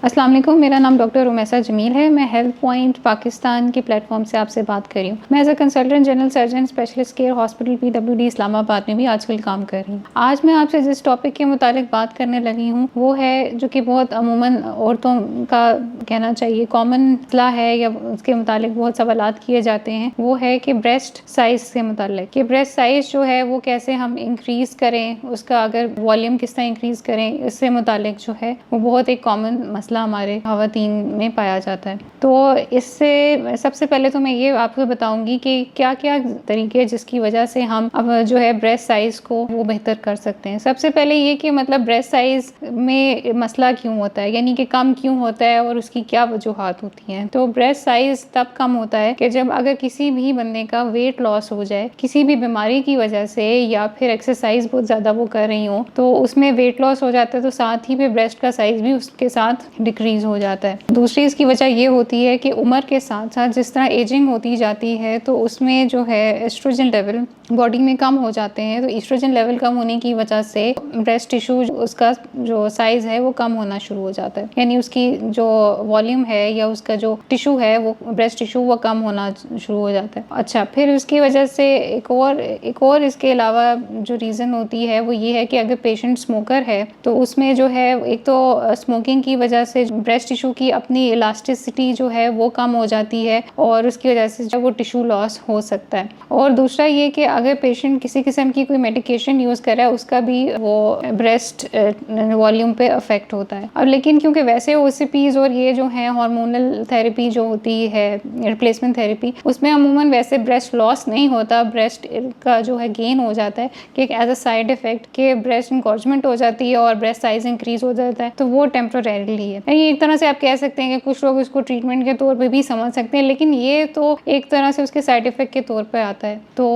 अस्सलाम वालेकुम, मेरा नाम डॉक्टर उमैसा जमील है। मैं हेल्थ पॉइंट पाकिस्तान के प्लेटफॉर्म से आपसे बात कर रही हूँ। मैं as a consultant general surgeon specialist care hospital PWD Islamabad में भी आजकल काम कर रही हूँ। आज मैं आपसे जिस टॉपिक के मुतालिक बात करने लगी हूँ वो है जो कि बहुत अमूमन औरतों का कहना चाहिए कॉमन मसला है या उसके मुतालिक बहुत सवालात किए जाते हैं, वो है कि ब्रेस्ट साइज से मुतालिक कि ब्रेस्ट साइज जो है वो कैसे हम इंक्रीज करें, उसका अगर वॉल्यूम किस तरह इंक्रीज करें, इससे मुतालिक जो है वो बहुत एक कॉमन मसला हमारे ख़वातीन में पाया जाता है। तो इससे सबसे पहले तो मैं ये आपको बताऊंगी कि क्या क्या तरीके जिसकी वजह से हम अब जो है ब्रेस्ट साइज को वो बेहतर कर सकते हैं। सबसे पहले ये कि मतलब ब्रेस्ट साइज में मसला क्यों होता है, यानी कि कम क्यों होता है और उसकी क्या वजूहात होती हैं। तो ब्रेस्ट साइज तब कम होता है कि जब अगर किसी भी बंदे का वेट लॉस हो जाए किसी भी बीमारी की वजह से, या फिर एक्सरसाइज बहुत ज़्यादा वो कर रही हो तो उसमें वेट लॉस हो जाता है, तो साथ ही पे ब्रेस्ट का साइज भी उसके साथ डिक्रीज हो जाता है। दूसरी इसकी वजह ये होती है कि उम्र के साथ साथ जिस तरह एजिंग होती जाती है तो उसमें जो है एस्ट्रोजन लेवल बॉडी में कम हो जाते हैं। तो एस्ट्रोजन लेवल कम होने की वजह से ब्रेस्ट टिश्यू उसका जो साइज है वो कम होना शुरू हो जाता है, यानी उसकी जो वॉल्यूम है या उसका जो टिश्यू है वो ब्रेस्ट टिश्यू वो कम होना शुरू हो जाता है। अच्छा, फिर उसकी वजह से एक और इसके अलावा जो रीज़न होती है वो ये है कि अगर पेशेंट स्मोकर है तो उसमें जो है एक तो स्मोकिंग की वजह से ब्रेस्ट टिश्यू की अपनी इलास्टिसिटी जो है वो कम हो जाती है और उसकी वजह से जो वो टिश्यू लॉस हो सकता है। और दूसरा ये कि अगर पेशेंट किसी किस्म की कोई मेडिकेशन यूज़ कर रहा है उसका भी वो ब्रेस्ट वॉल्यूम पे अफेक्ट होता है। अब लेकिन क्योंकि वैसे OCPs और ये जो है हार्मोनल थेरेपी जो होती है रिप्लेसमेंट थेरेपी, उसमें अमूमन वैसे ब्रेस्ट लॉस नहीं होता, ब्रेस्ट का जो है गेन हो जाता है कि एज अ साइड इफेक्ट के ब्रेस्ट इंकॉर्जमेंट हो जाती है और ब्रेस्ट साइज इंक्रीज हो जाता है। तो वो टेम्परेरीली है। ये एक तरह से आप कह सकते हैं कि कुछ लोग इसको ट्रीटमेंट के तौर पे भी समझ सकते हैं, लेकिन ये तो एक तरह से उसके साइड इफेक्ट के तौर पे आता है। तो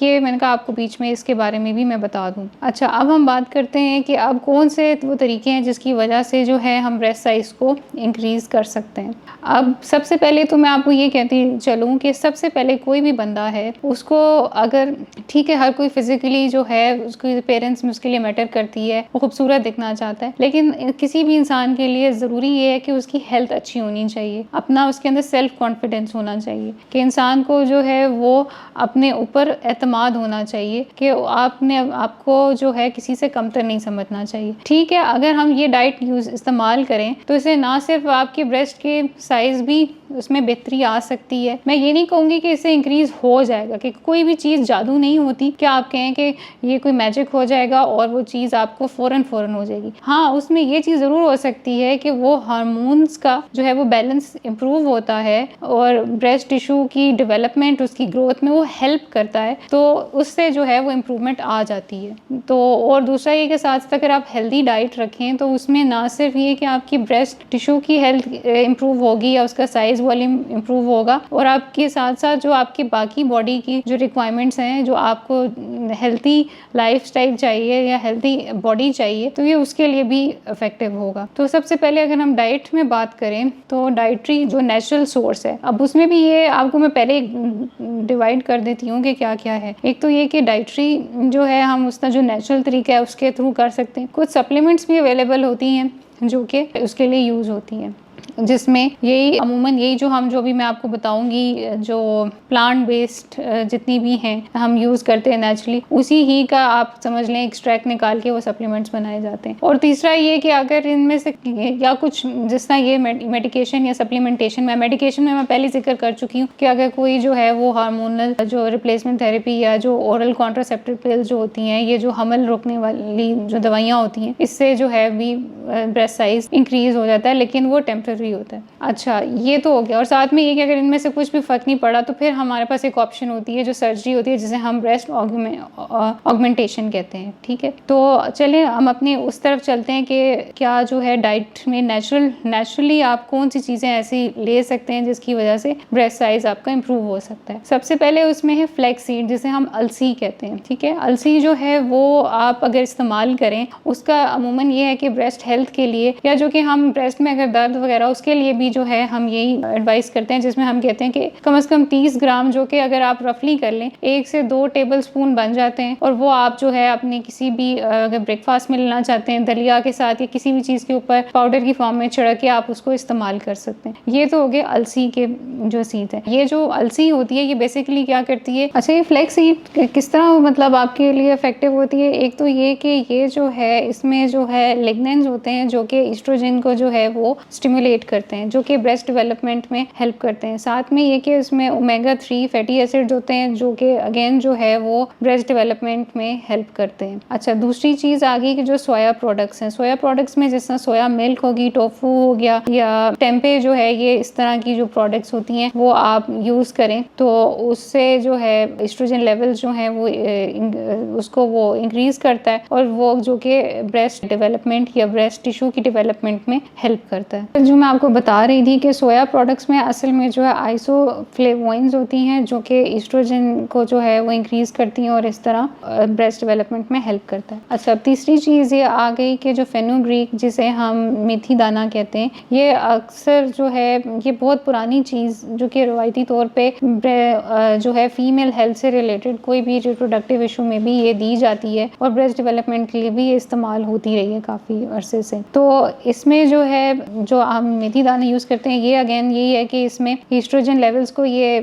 ये मैंने कहा आपको बीच में इसके बारे में भी मैं बता दूं। अच्छा, अब हम बात करते हैं कि अब कौन से वो तरीके हैं जिसकी वजह से जो है हम ब्रेस्ट साइज को इंक्रीज कर सकते हैं। अब सबसे पहले तो मैं आपको ये कहती चलूँ कि सबसे पहले कोई भी बंदा है उसको अगर ठीक है हर कोई फिजिकली जो है उसके पेरेंट्स में उसके लिए मैटर करती है, वो खूबसूरत दिखना चाहता है, लेकिन किसी भी इंसान के लिए ज़रूरी ये है कि उसकी हेल्थ अच्छी होनी चाहिए, अपना उसके अंदर सेल्फ कॉन्फिडेंस होना चाहिए कि इंसान को जो है वो अपने ऊपर एतमाद होना चाहिए कि आपको जो है किसी से कमतर नहीं समझना चाहिए। ठीक है, अगर हम ये डाइट इस्तेमाल करें तो इससे ना सिर्फ आपके ब्रेस्ट के साइज भी उसमें बेहतरी आ सकती है। मैं ये नहीं कहूँगी कि इससे इंक्रीज हो जाएगा, कि कोई भी चीज़ जादू नहीं होती कि आप कहें कि ये कोई मैजिक हो जाएगा और वो चीज़ आपको फ़ौरन हो जाएगी। हाँ, उसमें ये चीज़ ज़रूर हो सकती है कि वो हार्मोन्स का जो है वो बैलेंस इम्प्रूव होता है और ब्रेस्ट टिश्यू की डेवलपमेंट उसकी ग्रोथ में वो हेल्प करता है, तो उससे जो है वो इम्प्रूवमेंट आ जाती है। तो और दूसरा ये कि साथ साथ अगर आप हेल्दी डाइट रखें तो उसमें ना सिर्फ ये कि आपकी ब्रेस्ट टिश्यू की हेल्थ इम्प्रूव होगी या उसका साइज वॉल्यूम इम्प्रूव होगा, और आपके साथ साथ जो आपकी बाकी बॉडी की जो रिक्वायरमेंट्स हैं, जो आपको हेल्थी लाइफस्टाइल चाहिए या हेल्थी बॉडी चाहिए, तो ये उसके लिए भी इफेक्टिव होगा। तो सबसे पहले अगर हम डाइट में बात करें तो डाइटरी जो नेचुरल सोर्स है, अब उसमें भी ये आपको मैं पहले डिवाइड कर देती हूँ कि क्या क्या है। एक तो ये कि डाइटरी जो है हम उसका जो नेचुरल तरीका है उसके थ्रू कर सकते हैं। कुछ सप्लीमेंट्स भी अवेलेबल होती हैं जो कि उसके लिए यूज़ होती हैं, जिसमें यही अमूमन यही जो भी मैं आपको बताऊंगी, जो प्लांट बेस्ड जितनी भी हैं हम यूज़ करते हैं नेचुरली, उसी ही का आप समझ लें एक्सट्रैक्ट निकाल के वो सप्लीमेंट्स बनाए जाते हैं। और तीसरा ये कि अगर इनमें से या कुछ जिस तरह ये मेडिकेशन या सप्लीमेंटेशन में, मेडिकेशन में मैं पहले जिक्र कर चुकी हूँ कि अगर कोई जो है वो हार्मोनल जो रिप्लेसमेंट थेरेपी या जो ओरल कॉन्ट्रासेप्टिव पिल्स जो होती हैं, ये जो हमल रोकने वाली जो दवाइयाँ होती हैं, इससे जो है भी ब्रेस्ट साइज इंक्रीज हो जाता है, लेकिन वो टेम्पररी होता है। अच्छा, ये तो हो गया। और साथ में ये कि अगर इनमें से कुछ भी फर्क नहीं पड़ा तो फिर हमारे पास एक ऑप्शन होती है जो सर्जरी होती है, जिसे हम ब्रेस्ट ऑगमेंटेशन कहते हैं। ठीक है, तो चलिए हम अपने उस तरफ चलते हैं कि क्या जो है डाइट में नेचुरली आप कौन सी चीज़ें ऐसी ले सकते हैं जिसकी वजह से ब्रेस्ट साइज आपका इंप्रूव हो सकता है। सबसे पहले उसमें है फ्लैक्स सीड, जिसे हम अलसी कहते हैं। ठीक है, अलसी जो है वो आप अगर इस्तेमाल करें, उसका अमूमन ये है कि ब्रेस्ट हेल्थ के लिए, या जो कि हम ब्रेस्ट में अगर दर्द वगैरह उसके लिए भी जो है हम यही एडवाइस करते हैं, जिसमें हम कहते हैं कि कम से कम 30 ग्राम, जो कि अगर आप रफली कर लें 1 से 2 टेबल स्पून बन जाते हैं, और वो आप जो है अपने किसी भी अगर ब्रेकफास्ट में लेना चाहते हैं दलिया के साथ या किसी भी चीज़ के ऊपर पाउडर की फॉर्म में छिड़क के आप उसको इस्तेमाल कर सकते हैं। ये तो हो गए अलसी के जो सीड है। ये जो अलसी होती है ये बेसिकली क्या करती है, अच्छा ये फ्लैक्स सीड किस तरह मतलब आपके लिए इफेक्टिव होती है, एक तो ये कि ये जो है इसमें जो है लिग्नेंस होते हैं जो कि ईस्ट्रोजन को जो है वो स्टिमुलेट करते हैं, जो कि ब्रेस्ट डेवलपमेंट में हेल्प करते हैं। साथ में ये कि इसमें ओमेगा 3 फैटी एसिड्स होते हैं जो कि अगेन जो है वो ब्रेस्ट डेवलपमेंट में हेल्प करते हैं। अच्छा, दूसरी चीज़ आ गई कि जो सोया प्रोडक्ट्स हैं, सोया प्रोडक्ट्स में जिस तरह सोया मिल्क होगी, टोफू हो गया या टेम्पे जो है, ये इस तरह की जो प्रोडक्ट्स होती हैं वो आप यूज़ करें तो उससे जो है एस्ट्रोजन लेवल्स जो हैं वो उसको वो इंक्रीज़ करता है और वो जो कि ब्रेस्ट डेवलपमेंट या ब्रेस्ट टिश्यू की डेवलपमेंट में हेल्प करता है। जो मैं आपको बता रही थी कि सोया प्रोडक्ट्स में असल में जो है आइसोफ्लेवोइड्स होती हैं जो कि एस्ट्रोजन को जो है वो इंक्रीज़ करती हैं और इस तरह ब्रेस्ट डेवलपमेंट में हेल्प करता है। अच्छा, अब तीसरी चीज़ ये आ गई कि जो फेनुग्रीक जिसे हम मेथी दाना कहते हैं, ये अक्सर जो है ये बहुत पुरानी चीज़ जो कि रवायती तौर पे जो है फीमेल हेल्थ से रिलेटेड कोई भी रिप्रोडक्टिव इशू में भी ये दी जाती है और ब्रेस्ट डेवलपमेंट के लिए भी ये इस्तेमाल होती रही है काफ़ी अरसे से। तो इसमें जो है जो हम मेथी दाना यूज़ करते हैं ये अगेन यही है कि इसमें ईस्ट्रोजन लेवल्स को ये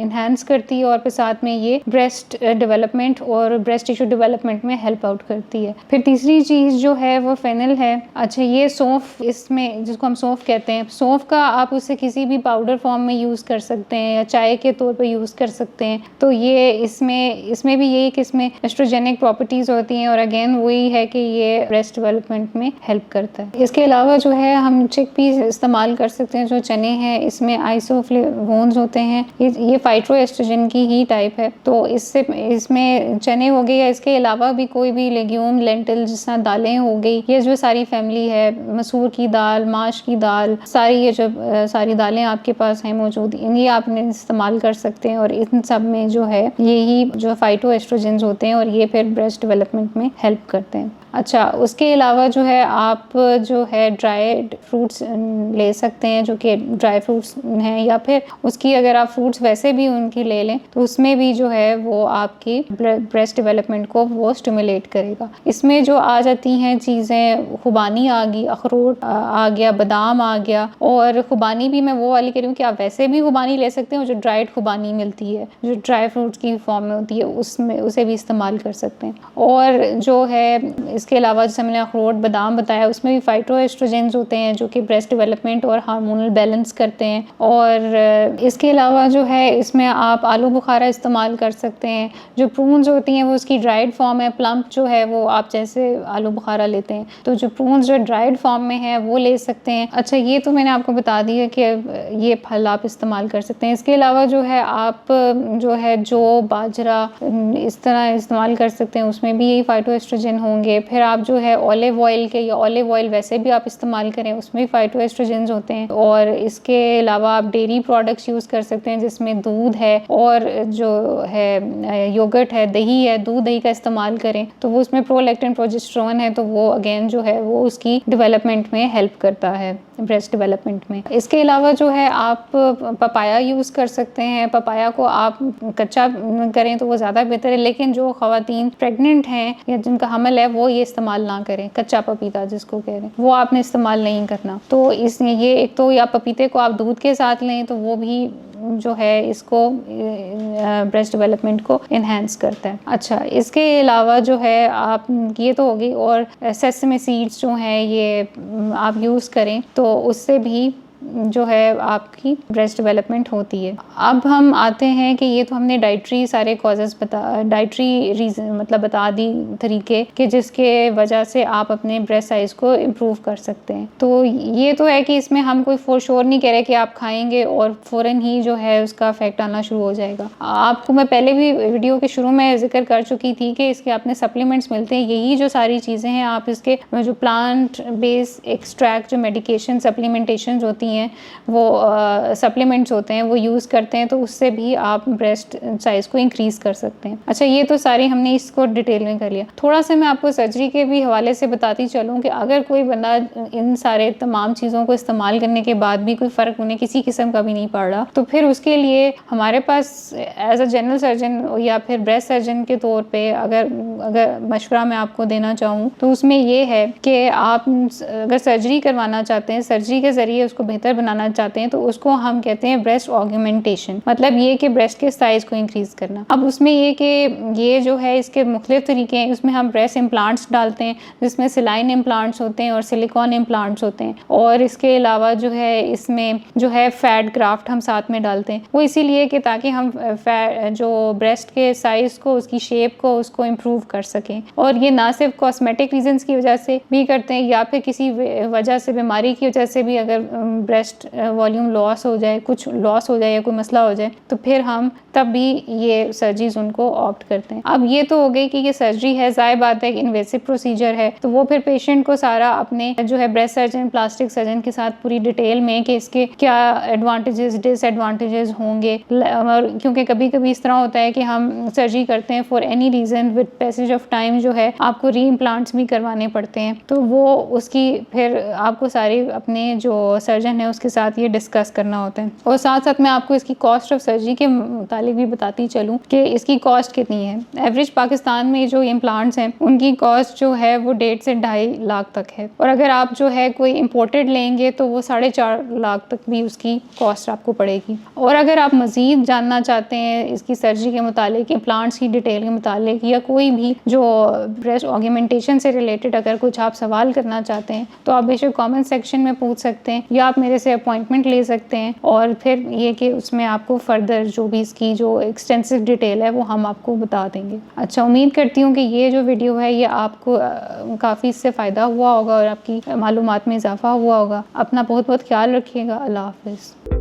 इन्हांस करती है और फिर साथ में ये ब्रेस्ट डेवलपमेंट और ब्रेस्ट टिश्यू डेवलपमेंट में हेल्प आउट करती है। फिर तीसरी चीज़ जो है वो फेनल है। अच्छा, ये सौंफ, इसमें जिसको हम सौंफ कहते हैं, सौंफ का आप उसे किसी भी पाउडर फॉर्म में यूज़ कर सकते हैं या चाय के तौर पे यूज़ कर सकते हैं। तो ये इसमें भी यही कि इसमें एस्ट्रोजेनिक प्रॉपर्टीज़ होती हैं और अगेन वही है कि ये ब्रेस्ट डेवलपमेंट में हेल्प करता है। इसके अलावा जो है हम चिकपीस इस्तेमाल कर सकते हैं, जो चने हैं इसमें आइसोफ्लेवोन्स होते हैं, ये फाइटोएस्ट्रोजन की ही टाइप है। तो इसमें चने हो गए या इसके अलावा भी कोई भी लेग्यूम, लेंटिल जिस तरह दालें हो गई, ये जो सारी फैमिली है, मसूर की दाल, माश की दाल, सारी ये जो सारी दालें आपके पास हैं मौजूद, ये आपने इस्तेमाल कर सकते हैं और इन सब में जो है यही जो फाइटोएस्ट्रोजेंस होते हैं और ये फिर ब्रेस्ट डेवलपमेंट में हेल्प करते हैं। अच्छा, उसके अलावा जो है आप जो है ड्राइड फ्रूट्स ले सकते हैं जो कि ड्राई फ्रूट्स हैं, या फिर उसकी अगर आप फ्रूट्स वैसे भी उनकी ले लें तो उसमें भी जो है वो आपकी ब्रेस्ट डेवलपमेंट को वो स्टिमुलेट करेगा। इसमें जो आ जाती हैं चीज़ें, खुबानी आ गई, अखरोट आ गया, बादाम आ गया, और खुबानी भी मैं वो वाली कह रही हूँ कि आप वैसे भी खुबानी ले सकते हैं, जो ड्राइड खुबानी मिलती है जो ड्राई फ्रूट्स की फॉर्म में होती है उसमें उसे भी इस्तेमाल कर सकते हैं। और जो है इसके अलावा जैसे मैंने अखरोट, बादाम बताया, उसमें भी फाइटोएस्ट्रोजेंस होते हैं जो कि ब्रेस्ट डेवलपमेंट और हार्मोनल बैलेंस करते हैं। और इसके अलावा जो है इसमें आप आलू बुखारा इस्तेमाल कर सकते हैं। जो प्रून्स होती हैं वो उसकी ड्राइड फॉर्म है, प्लम्प जो है वो आप जैसे आलू बुखारा लेते हैं तो जो प्रून्स जो ड्राइड फॉर्म में है वो ले सकते हैं। अच्छा, ये तो मैंने आपको बता दिया कि ये फल आप इस्तेमाल कर सकते हैं। इसके अलावा जो है आप जो है जौ, बाजरा इस तरह इस्तेमाल कर सकते हैं, उसमें भी यही फाइटोएस्ट्रोजन होंगे। फिर आप जो है ऑलिव ऑयल के, या ऑलिव ऑयल वैसे भी आप इस्तेमाल करें उसमें भी फाइटोएस्ट्रोजेंस होते हैं। और इसके अलावा आप डेयरी प्रोडक्ट्स यूज़ कर सकते हैं जिसमें दूध है और जो है योगर्ट है, दही है, दूध दही का इस्तेमाल करें तो वो उसमें प्रोलैक्टिन, प्रोजेस्टेरोन है, तो वो अगेन जो है वो उसकी डेवलपमेंट में हेल्प करता है ब्रेस्ट डेवलपमेंट में। इसके अलावा जो है आप पपाया यूज़ कर सकते हैं। पपाया को आप कच्चा करें तो वो ज़्यादा बेहतर है, लेकिन जो ख़वातीन प्रेग्नेंट हैं या जिनका हमल है वो ये इस्तेमाल ना करें। कच्चा पपीता जिसको कह रहे हैं वो आपने इस्तेमाल नहीं करना। तो इसमें ये एक तो या पपीते को आप दूध के साथ लें तो वो भी जो है इसको ब्रेस्ट डेवलपमेंट को इन्हेंस करता है। अच्छा, इसके अलावा जो है आप ये तो होगी, और सेसमे सीड्स जो हैं ये आप यूज़ करें तो उससे भी जो है आपकी ब्रेस्ट डेवलपमेंट होती है। अब हम आते हैं कि ये तो हमने डाइटरी सारे कॉजेज़ डाइटरी रीज़न मतलब बता दी तरीके कि जिसके वजह से आप अपने ब्रेस्ट साइज़ को इम्प्रूव कर सकते हैं। तो ये तो है कि इसमें हम कोई फॉर श्योर नहीं कह रहे कि आप खाएंगे और फ़ौरन ही जो है उसका इफेक्ट आना शुरू हो जाएगा। आपको मैं पहले भी वीडियो के शुरू में जिक्र कर चुकी थी कि इसके अपने सप्लीमेंट्स मिलते हैं। यही जो सारी चीज़ें हैं आप इसके जो प्लांट बेस्ड एक्सट्रैक्ट, जो मेडिकेशन सप्लीमेंटेशन होती होती हैं वो सप्लीमेंट्स होते हैं वो यूज़ करते हैं, तो उससे भी आप ब्रेस्ट साइज़ को इंक्रीज़ कर सकते हैं। अच्छा, ये तो सारी हमने इसको डिटेल में कर लिया। थोड़ा सा मैं आपको सर्जरी के भी हवाले से बताती चलूँ कि अगर कोई बंदा इन सारे तमाम चीज़ों को इस्तेमाल करने के बाद भी कोई फ़र्क उन्हें किसी किस्म का भी नहीं पड़ रहा, तो फिर उसके लिए हमारे पास एज अ जनरल सर्जन या फिर ब्रेस्ट सर्जन के तौर पे अगर मशवरा मैं आपको देना चाहूँ तो उसमें ये है कि आप अगर सर्जरी करवाना चाहते हैं, सर्जरी के ज़रिए उसको बेहतर बनाना चाहते हैं, तो उसको हम कहते हैं ब्रेस्ट ऑगमेंटेशन। मतलब ये कि ब्रेस्ट के साइज़ को इंक्रीज़ करना। अब उसमें ये कि ये जो है इसके मुख्तलिफ तरीके हैं। उसमें हम ब्रेस्ट इम्प्लांट्स डालते हैं जिसमें सिलाइन इम्प्लांट्स होते हैं और सिलिकॉन इम्प्लांट्स होते हैं, और इसके अलावा जो है इसमें जो है फैट ग्राफ्ट हम साथ में डालते हैं। वो इसीलिए कि ताकि हम जो ब्रेस्ट के साइज़ को, उसकी शेप को, उसको इम्प्रूव कर सकें। और ये ना सिर्फ कॉस्मेटिक रीजंस की वजह से भी करते हैं या फिर किसी वजह से, बीमारी की वजह से भी अगर ब्रेस्ट वॉल्यूम लॉस हो जाए, कुछ लॉस हो जाए या कोई मसला हो जाए, तो फिर हम तब भी ये सर्जरीज उनको ऑप्ट करते हैं। अब ये तो हो गई कि ये सर्जरी है, ज़ाहिर बात है कि इन्वेसिव प्रोसीजर है, तो वो फिर पेशेंट को सारा अपने जो है ब्रेस्ट सर्जन, प्लास्टिक सर्जन के साथ पूरी डिटेल में कि इसके क्या एडवांटेजेस, डिसएडवांटेजेस होंगे। और क्योंकि कभी कभी इस तरह होता है कि हम सर्जरी करते हैं for any reason, with passage of time जो है आपको री इम्प्लांट्स भी करवाने पड़ते हैं, तो वो उसकी फिर आपको सारी अपने जो सर्जन है उसके साथ ये डिस्कस करना होता है। और साथ साथ मैं आपको इसकी कॉस्ट ऑफ सर्जरी के मुतालिक भी बताती चलूँ कि इसकी कॉस्ट कितनी है। एवरेज पाकिस्तान में जो इम्प्लांट्स हैं उनकी कॉस्ट जो है वो 1.5 से 2.5 लाख तक है, और अगर आप जो है कोई इम्पोर्टेड लेंगे तो वो 4.5 लाख तक भी उसकी कॉस्ट आपको पड़ेगी। और अगर आप मज़ीद जानना चाहते हैं इसकी सर्जरी के मुतालिक, इम्प्लांट्स की डिटेल के मुतालिक, या कोई भी जो ब्रेस्ट ऑगमेंटेशन से रिलेटेड अगर कुछ आप सवाल करना चाहते हैं, तो आप बेशक कमेंट सेक्शन में पूछ सकते हैं या आप मेरे से अपॉइंटमेंट ले सकते हैं, और फिर ये कि उसमें आपको फर्दर जो भी इसकी जो एक्सटेंसिव डिटेल है वो हम आपको बता देंगे। अच्छा, उम्मीद करती हूँ कि ये जो वीडियो है ये आपको काफ़ी इससे फ़ायदा हुआ होगा और आपकी मालूमात में इजाफा हुआ होगा। अपना बहुत बहुत ख्याल रखिएगा। अल्लाह हाफ़िज़।